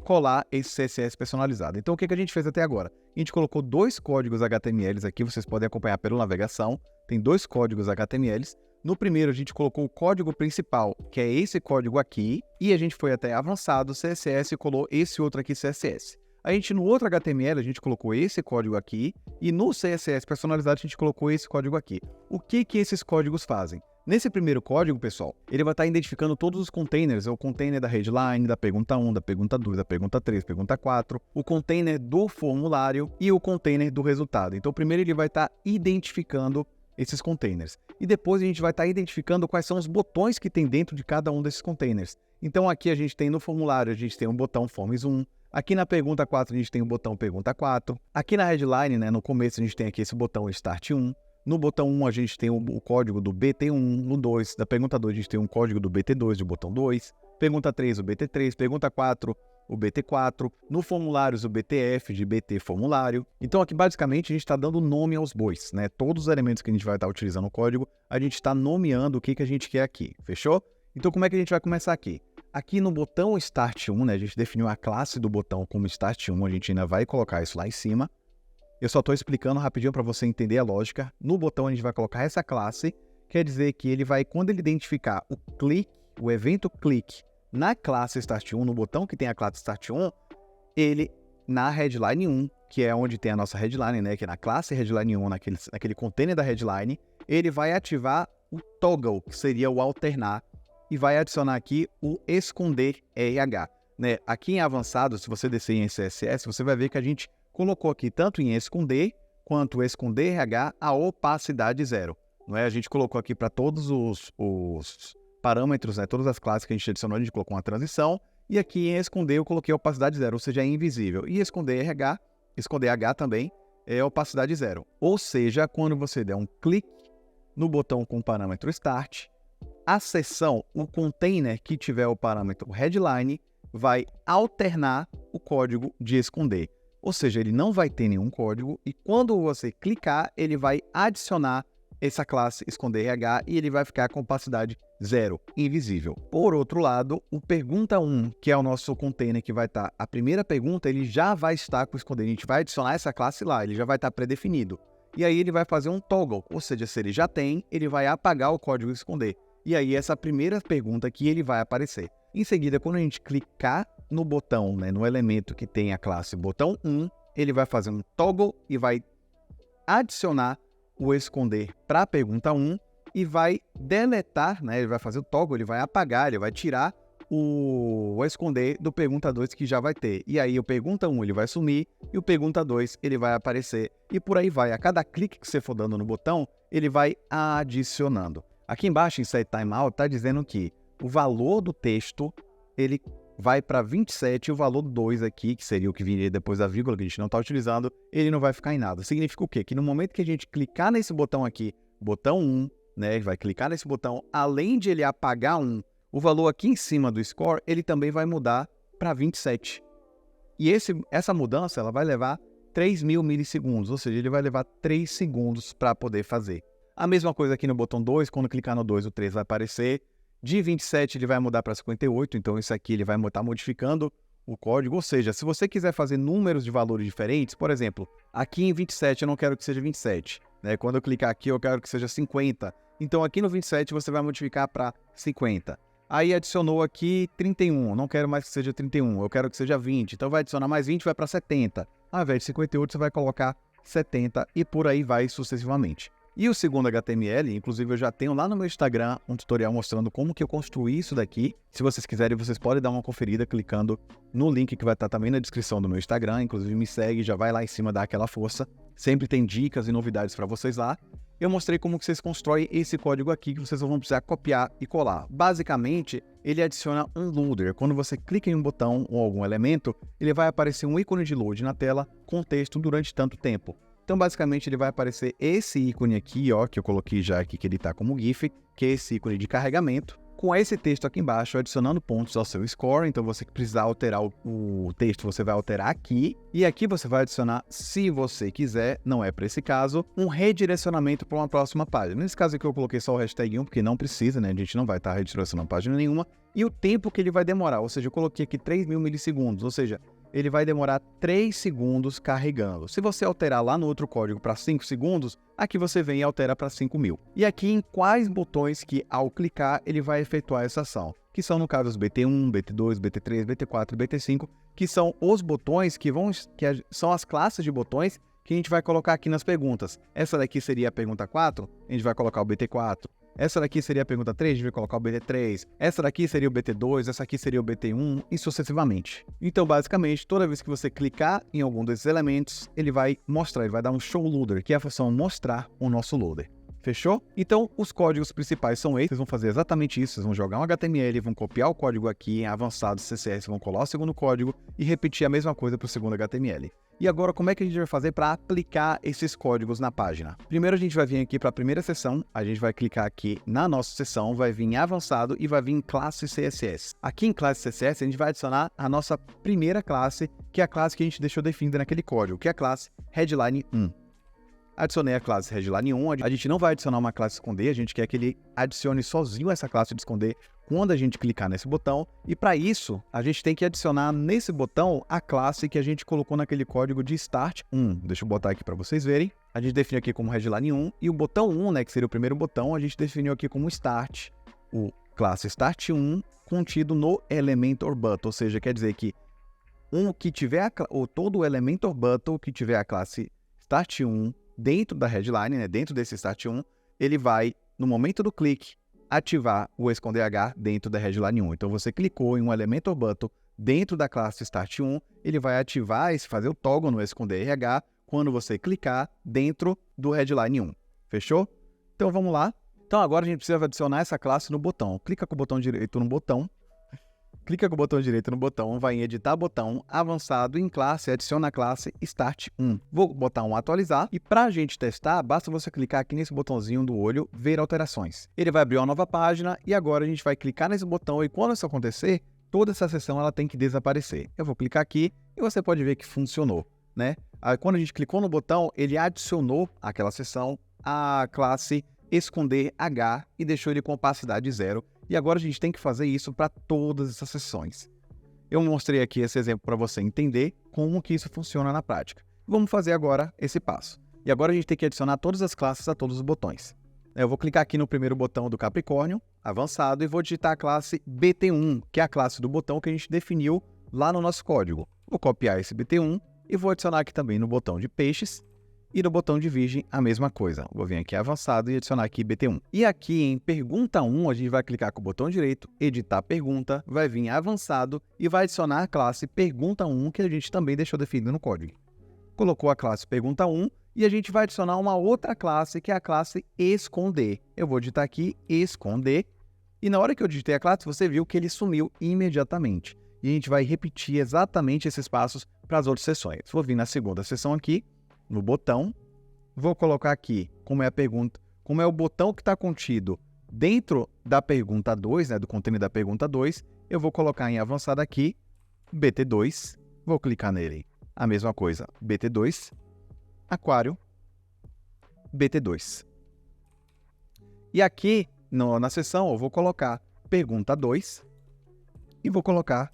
colar esse CSS personalizado. Então, o que a gente fez até agora? A gente colocou dois códigos HTMLs aqui, vocês podem acompanhar pela navegação. Tem dois códigos HTMLs. No primeiro, a gente colocou o código principal, que é esse código aqui, e a gente foi até avançado, CSS, e colou esse outro aqui, CSS. A gente, no outro HTML, a gente colocou esse código aqui, e no CSS personalizado, a gente colocou esse código aqui. O que esses códigos fazem? Nesse primeiro código, pessoal, ele vai estar identificando todos os containers, o container da headline, da pergunta 1, da pergunta 2, da pergunta 3, pergunta 4, o container do formulário e o container do resultado. Então, primeiro ele vai estar identificando esses containers. E depois a gente vai estar identificando quais são os botões que tem dentro de cada um desses containers. Então aqui a gente tem no formulário, a gente tem um botão Forms 1. Aqui na pergunta 4 a gente tem o botão Pergunta 4. Aqui na headline, né, no começo a gente tem aqui esse botão Start 1. No botão 1 a gente tem o código do BT1. No 2, da pergunta 2 a gente tem um código do BT2, do botão 2. Pergunta 3, o BT3. Pergunta 4, o BT4. No formulários, o BTF, de BT formulário. Então aqui basicamente a gente está dando nome aos bois, né? Todos os elementos que a gente vai estar utilizando no código, a gente está nomeando o que a gente quer aqui, fechou? Então como é que a gente vai começar aqui? Aqui no botão Start 1, né, a gente definiu a classe do botão como Start 1, a gente ainda vai colocar isso lá em cima. Eu só estou explicando rapidinho para você entender a lógica. No botão a gente vai colocar essa classe, quer dizer que ele vai, quando ele identificar o clique, o evento clique na classe Start 1, no botão que tem a classe Start 1, ele, na headline 1, que é onde tem a nossa headline, né, que é na classe headline 1, naquele container da headline, ele vai ativar o toggle, que seria o alternar, e vai adicionar aqui o esconder RH. Né? Aqui em avançado, se você descer em CSS, você vai ver que a gente colocou aqui tanto em esconder quanto esconder RH a opacidade 0. Não é? A gente colocou aqui para todos os parâmetros, né? Todas as classes que a gente adicionou, a gente colocou uma transição. E aqui em esconder eu coloquei opacidade 0, ou seja, é invisível. E esconder H também é opacidade 0. Ou seja, quando você der um clique no botão com o parâmetro Start, a seção, o container que tiver o parâmetro headline, vai alternar o código de esconder. Ou seja, ele não vai ter nenhum código e quando você clicar, ele vai adicionar essa classe esconder RH e ele vai ficar com opacidade 0, invisível. Por outro lado, o pergunta 1, que é o nosso container que vai estar, a primeira pergunta, ele já vai estar com o esconder. A gente vai adicionar essa classe lá, ele já vai estar predefinido. E aí ele vai fazer um toggle, ou seja, se ele já tem, ele vai apagar o código esconder. E aí essa primeira pergunta aqui ele vai aparecer. Em seguida, quando a gente clicar no botão, né, no elemento que tem a classe botão 1, ele vai fazer um toggle e vai adicionar o esconder para a pergunta 1 e vai deletar, né, ele vai fazer o toggle, ele vai apagar, ele vai tirar o esconder do pergunta 2 que já vai ter. E aí o pergunta 1 ele vai sumir e o pergunta 2 ele vai aparecer. E por aí vai. A cada clique que você for dando no botão, ele vai adicionando. Aqui embaixo em Set Timeout está dizendo que o valor do texto ele vai para 27 e o valor 2 aqui, que seria o que viria depois da vírgula, que a gente não está utilizando, ele não vai ficar em nada. Significa o quê? Que no momento que a gente clicar nesse botão aqui, botão 1, né, ele vai clicar nesse botão, além de ele apagar 1, o valor aqui em cima do score, ele também vai mudar para 27. E essa mudança ela vai levar 3.000 milissegundos, ou seja, ele vai levar 3 segundos para poder fazer. A mesma coisa aqui no botão 2, quando clicar no 2, o 3 vai aparecer. De 27 ele vai mudar para 58, então isso aqui ele vai estar modificando o código. Ou seja, se você quiser fazer números de valores diferentes, por exemplo, aqui em 27 eu não quero que seja 27. Né? Quando eu clicar aqui eu quero que seja 50. Então aqui no 27 você vai modificar para 50. Aí adicionou aqui 31, não quero mais que seja 31, eu quero que seja 20. Então vai adicionar mais 20, vai para 70. Ao invés de 58 você vai colocar 70 e por aí vai sucessivamente. E o segundo HTML, inclusive eu já tenho lá no meu Instagram um tutorial mostrando como que eu construí isso daqui. Se vocês quiserem, vocês podem dar uma conferida clicando no link que vai estar também na descrição do meu Instagram. Inclusive me segue, já vai lá em cima dar aquela força. Sempre tem dicas e novidades para vocês lá. Eu mostrei como que vocês constroem esse código aqui que vocês vão precisar copiar e colar. Basicamente, ele adiciona um loader. Quando você clica em um botão ou algum elemento, ele vai aparecer um ícone de load na tela com texto durante tanto tempo. Então, basicamente, ele vai aparecer esse ícone aqui, ó, que eu coloquei já aqui, que ele está como GIF, que é esse ícone de carregamento, com esse texto aqui embaixo, adicionando pontos ao seu score. Então, você que precisar alterar o texto, você vai alterar aqui. E aqui você vai adicionar, se você quiser, não é para esse caso, um redirecionamento para uma próxima página. Nesse caso aqui eu coloquei só o hashtag 1, porque não precisa, né? A gente não vai estar redirecionando página nenhuma. E o tempo que ele vai demorar, ou seja, eu coloquei aqui 3.000 milissegundos, ou seja, ele vai demorar 3 segundos carregando. Se você alterar lá no outro código para 5 segundos, aqui você vem e altera para 5.000. E aqui em quais botões que, ao clicar, ele vai efetuar essa ação. Que são, no caso, os BT1, BT2, BT3, BT4 e BT5, que são os botões são as classes de botões que a gente vai colocar aqui nas perguntas. Essa daqui seria a pergunta 4, a gente vai colocar o BT4. Essa daqui seria a pergunta 3, a gente vai colocar o BT3. Essa daqui seria o BT2, essa aqui seria o BT1 e sucessivamente. Então, basicamente, toda vez que você clicar em algum desses elementos, ele vai mostrar, ele vai dar um show loader, que é a função mostrar o nosso loader. Fechou? Então, os códigos principais são esses. Vocês vão fazer exatamente isso. Vocês vão jogar um HTML, vão copiar o código aqui em avançado CSS, vão colar o segundo código e repetir a mesma coisa para o segundo HTML. E agora, como é que a gente vai fazer para aplicar esses códigos na página? Primeiro, a gente vai vir aqui para a primeira seção, a gente vai clicar aqui na nossa seção, vai vir em avançado e vai vir em classe CSS. Aqui em classe CSS, a gente vai adicionar a nossa primeira classe, que é a classe que a gente deixou definida naquele código, que é a classe Headline 1. Adicionei a classe Headline 1, a gente não vai adicionar uma classe esconder, a gente quer que ele adicione sozinho essa classe de esconder quando a gente clicar nesse botão, e para isso, a gente tem que adicionar nesse botão a classe que a gente colocou naquele código de Start 1. Deixa eu botar aqui para vocês verem. A gente definiu aqui como Headline 1, e o botão 1, né, que seria o primeiro botão, a gente definiu aqui como Start, o classe Start 1 contido no Elementor Button, ou seja, quer dizer que todo o Elementor Button que tiver a classe Start 1 dentro da headline, né, dentro desse Start 1, ele vai, no momento do clique, ativar o esconder H dentro da headline 1. Então, você clicou em um Elementor Button dentro da classe Start 1, ele vai ativar, fazer o toggle no esconder RH quando você clicar dentro do headline 1. Fechou? Então, vamos lá. Então, agora a gente precisa adicionar essa classe no botão. Clica com o botão direito no botão. Clica com o botão direito no botão, vai em editar botão, avançado em classe, adiciona a classe Start 1. Vou botar um atualizar e para a gente testar, basta você clicar aqui nesse botãozinho do olho, ver alterações. Ele vai abrir uma nova página e agora a gente vai clicar nesse botão e quando isso acontecer, toda essa seção ela tem que desaparecer. Eu vou clicar aqui e você pode ver que funcionou, né? Aí, quando a gente clicou no botão, ele adicionou àquela seção a classe esconder H e deixou ele com opacidade 0. E agora a gente tem que fazer isso para todas essas seções. Eu mostrei aqui esse exemplo para você entender como que isso funciona na prática. Vamos fazer agora esse passo. E agora a gente tem que adicionar todas as classes a todos os botões. Eu vou clicar aqui no primeiro botão do Capricórnio, avançado, e vou digitar a classe BT1, que é a classe do botão que a gente definiu lá no nosso código. Vou copiar esse BT1 e vou adicionar aqui também no botão de peixes. E no botão de virgem, a mesma coisa. Vou vir aqui avançado e adicionar aqui BT1. E aqui em pergunta 1, a gente vai clicar com o botão direito, editar pergunta, vai vir avançado e vai adicionar a classe pergunta 1, que a gente também deixou definido no código. Colocou a classe pergunta 1 e a gente vai adicionar uma outra classe, que é a classe esconder. Eu vou digitar aqui esconder e na hora que eu digitei a classe, você viu que ele sumiu imediatamente. E a gente vai repetir exatamente esses passos para as outras seções. Vou vir na segunda seção aqui, no botão, vou colocar aqui como é a pergunta, como é o botão que está contido dentro da pergunta 2, né, do contêiner da pergunta 2, eu vou colocar em avançado aqui, BT2, vou clicar nele, a mesma coisa, BT2, aquário, BT2. E aqui na seção eu vou colocar pergunta 2 e vou colocar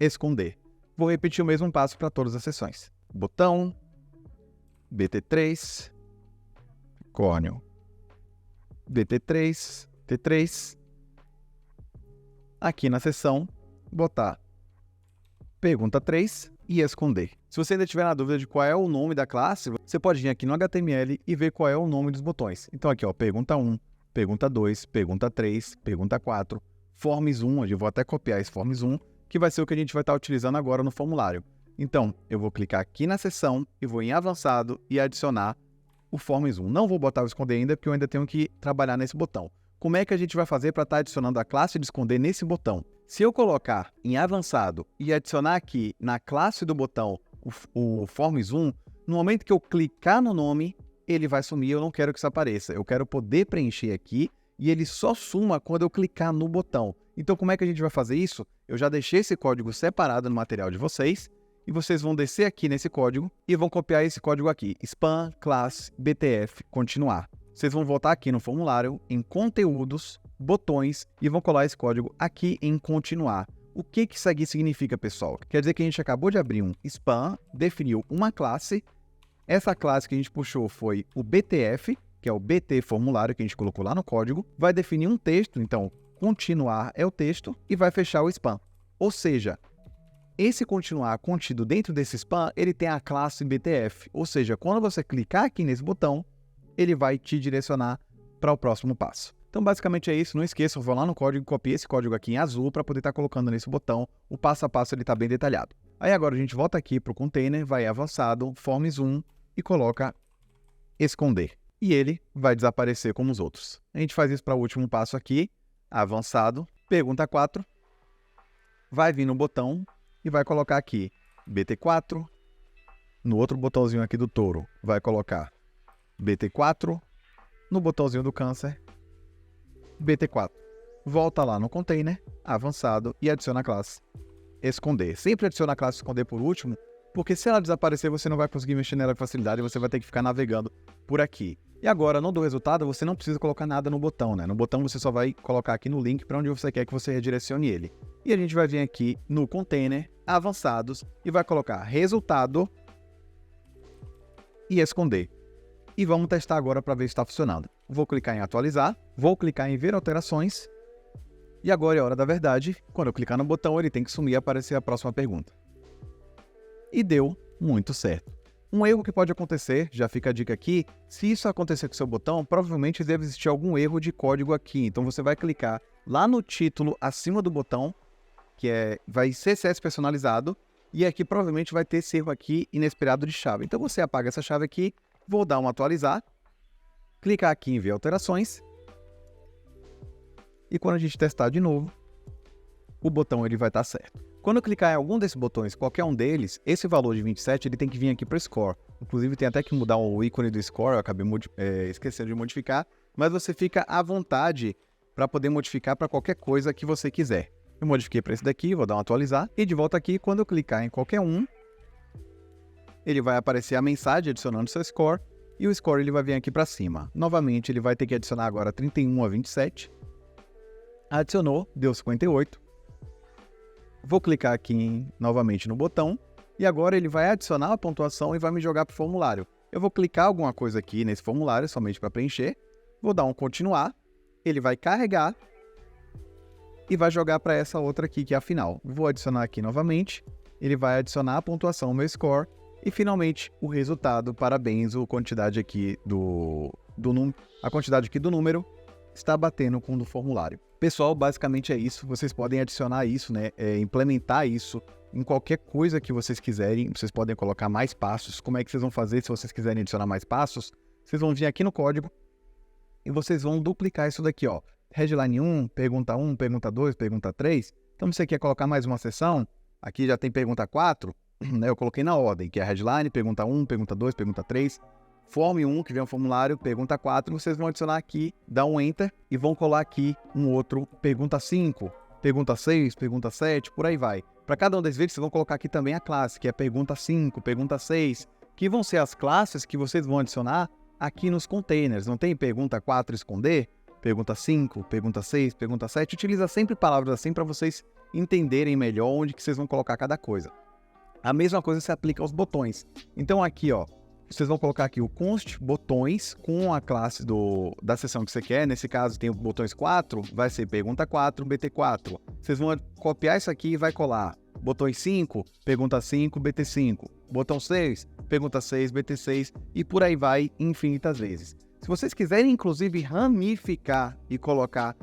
esconder. Vou repetir o mesmo passo para todas as seções. Botão, BT3, córneo, BT3, T3. Aqui na seção, botar pergunta 3 e esconder. Se você ainda tiver na dúvida de qual é o nome da classe, você pode vir aqui no HTML e ver qual é o nome dos botões. Então aqui, ó, pergunta 1, pergunta 2, pergunta 3, pergunta 4, forms 1, eu vou até copiar esse forms 1, que vai ser o que a gente vai estar utilizando agora no formulário. Então, eu vou clicar aqui na seção e vou em avançado e adicionar o forms 1. Não vou botar o esconder ainda, porque eu ainda tenho que trabalhar nesse botão. Como é que a gente vai fazer para estar adicionando a classe de esconder nesse botão? Se eu colocar em avançado e adicionar aqui na classe do botão o forms 1, no momento que eu clicar no nome, ele vai sumir, eu não quero que isso apareça. Eu quero poder preencher aqui e ele só suma quando eu clicar no botão. Então, como é que a gente vai fazer isso? Eu já deixei esse código separado no material de vocês, e vocês vão descer aqui nesse código e vão copiar esse código aqui, spam, classe, btf, continuar. Vocês vão voltar aqui no formulário, em conteúdos, botões, e vão colar esse código aqui em continuar. O que isso aqui significa, pessoal? Quer dizer que a gente acabou de abrir um spam, definiu uma classe, essa classe que a gente puxou foi o btf, que é o bt formulário que a gente colocou lá no código, vai definir um texto, então continuar é o texto, e vai fechar o spam. Ou seja, esse continuar contido dentro desse spam, ele tem a classe BTF, ou seja, quando você clicar aqui nesse botão, ele vai te direcionar para o próximo passo. Então, basicamente é isso. Não esqueça, eu vou lá no código e copio esse código aqui em azul para poder estar colocando nesse botão. O passo a passo ele está bem detalhado. Aí agora a gente volta aqui para o container, vai avançado, forms 1 e coloca esconder. e ele vai desaparecer como os outros. A gente faz isso para o último passo aqui, avançado, pergunta 4, vai vir no botão e vai colocar aqui BT4, no outro botãozinho aqui do touro, vai colocar BT4, no botãozinho do câncer, BT4. Volta lá no container, avançado e adiciona a classe esconder. Sempre adiciona a classe esconder por último, porque se ela desaparecer, você não vai conseguir mexer nela com facilidade e você vai ter que ficar navegando por aqui. E agora, no do resultado, você não precisa colocar nada no botão, né? No botão você só vai colocar aqui no link para onde você quer que você redirecione ele. E a gente vai vir aqui no container, avançados, e vai colocar resultado e esconder. E vamos testar agora para ver se está funcionando. Vou clicar em atualizar, vou clicar em ver alterações, e agora é a hora da verdade. Quando eu clicar no botão, ele tem que sumir e aparecer a próxima pergunta. E deu muito certo. Um erro que pode acontecer, já fica a dica aqui, se isso acontecer com o seu botão, provavelmente deve existir algum erro de código aqui. Então você vai clicar lá no título acima do botão, que vai ser CSS personalizado, e aqui provavelmente vai ter esse erro aqui inesperado de chave. Então você apaga essa chave aqui, vou dar um atualizar, clicar aqui em ver alterações, e quando a gente testar de novo, o botão ele vai estar certo. Quando eu clicar em algum desses botões, qualquer um deles, esse valor de 27 ele tem que vir aqui para o score. Inclusive tem até que mudar o ícone do score, eu acabei esquecendo de modificar, mas você fica à vontade para poder modificar para qualquer coisa que você quiser. Eu modifiquei para esse daqui, vou dar um atualizar, e de volta aqui, quando eu clicar em qualquer um, ele vai aparecer a mensagem adicionando seu score, e o score ele vai vir aqui para cima. Novamente, ele vai ter que adicionar agora 31 a 27. Adicionou, deu 58. Vou clicar aqui novamente no botão, e agora ele vai adicionar a pontuação e vai me jogar para o formulário. Eu vou clicar alguma coisa aqui nesse formulário, somente para preencher, vou dar um continuar, ele vai carregar, e vai jogar para essa outra aqui, que é a final. Vou adicionar aqui novamente, ele vai adicionar a pontuação no meu score, e finalmente o resultado, parabéns, a quantidade aqui a quantidade aqui do número está batendo com o do formulário. Pessoal, basicamente é isso. Vocês podem adicionar isso, né? Implementar isso em qualquer coisa que vocês quiserem. Vocês podem colocar mais passos. Como é que vocês vão fazer se vocês quiserem adicionar mais passos? Vocês vão vir aqui no código e vocês vão duplicar isso daqui, ó. Headline 1, pergunta 2, pergunta 3. Então, se você quer colocar mais uma seção, aqui já tem pergunta 4, né? Eu coloquei na ordem, que é a headline, pergunta 1, pergunta 2, pergunta 3. Form 1, que vem um formulário, pergunta 4, vocês vão adicionar aqui, dá um Enter e vão colar aqui um outro, pergunta 5, pergunta 6, pergunta 7, por aí vai. Para cada um desses vídeos, vocês vão colocar aqui também a classe, que é pergunta 5, pergunta 6, que vão ser as classes que vocês vão adicionar aqui nos containers. Não tem pergunta 4 esconder, pergunta 5, pergunta 6, pergunta 7. Utiliza sempre palavras assim para vocês entenderem melhor onde que vocês vão colocar cada coisa. A mesma coisa se aplica aos botões. Então aqui, ó, vocês vão colocar aqui o const botões com a classe da seção que você quer. Nesse caso tem o botões 4, vai ser pergunta 4, BT4. Vocês vão copiar isso aqui e vai colar. Botões 5, pergunta 5, BT5. Botão 6, pergunta 6, BT6 e por aí vai infinitas vezes. Se vocês quiserem, inclusive, ramificar e colocar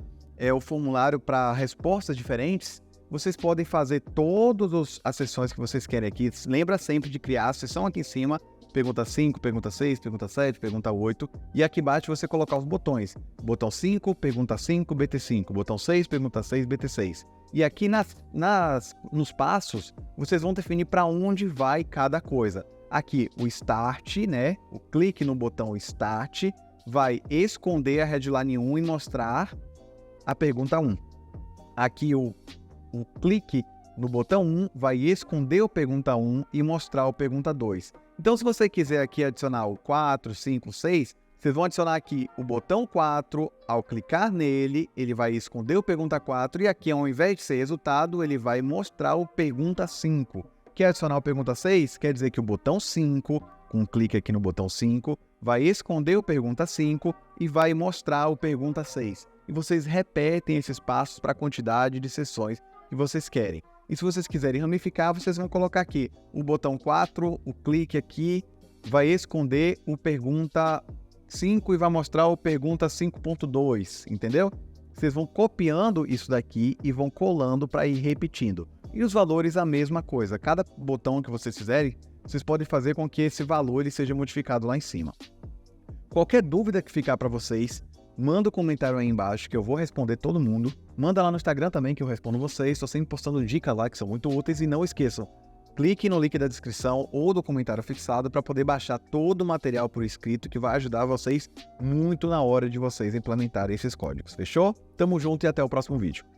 o formulário para respostas diferentes, vocês podem fazer todas as sessões que vocês querem aqui. Lembra sempre de criar a sessão aqui em cima, pergunta 5, pergunta 6, pergunta 7, pergunta 8. E aqui embaixo você colocar os botões. Botão 5, pergunta 5, BT5. Botão 6, pergunta 6, BT6. E aqui nos passos, vocês vão definir para onde vai cada coisa. Aqui o Start, né? O clique no botão Start vai esconder a headline 1 e mostrar a pergunta 1. Aqui o clique no botão 1 vai esconder o pergunta 1 e mostrar o pergunta 2. Então, se você quiser aqui adicionar o 4, 5, 6, vocês vão adicionar aqui o botão 4, ao clicar nele, ele vai esconder o pergunta 4 e aqui, ao invés de ser resultado, ele vai mostrar o pergunta 5. Quer adicionar o pergunta 6? Quer dizer que o botão 5, com um clique aqui no botão 5, vai esconder o pergunta 5 e vai mostrar o pergunta 6. E vocês repetem esses passos para a quantidade de sessões que vocês querem. E se vocês quiserem ramificar, vocês vão colocar aqui o botão 4, o clique aqui, vai esconder o pergunta 5 e vai mostrar o pergunta 5.2, entendeu? Vocês vão copiando isso daqui e vão colando para ir repetindo. E os valores a mesma coisa. Cada botão que vocês fizerem, vocês podem fazer com que esse valor ele seja modificado lá em cima. Qualquer dúvida que ficar para vocês, manda um comentário aí embaixo que eu vou responder todo mundo. Manda lá no Instagram também que eu respondo vocês. Estou sempre postando dicas lá que são muito úteis. E não esqueçam, clique no link da descrição ou do comentário fixado para poder baixar todo o material por escrito que vai ajudar vocês muito na hora de vocês implementarem esses códigos. Fechou? Tamo junto e até o próximo vídeo.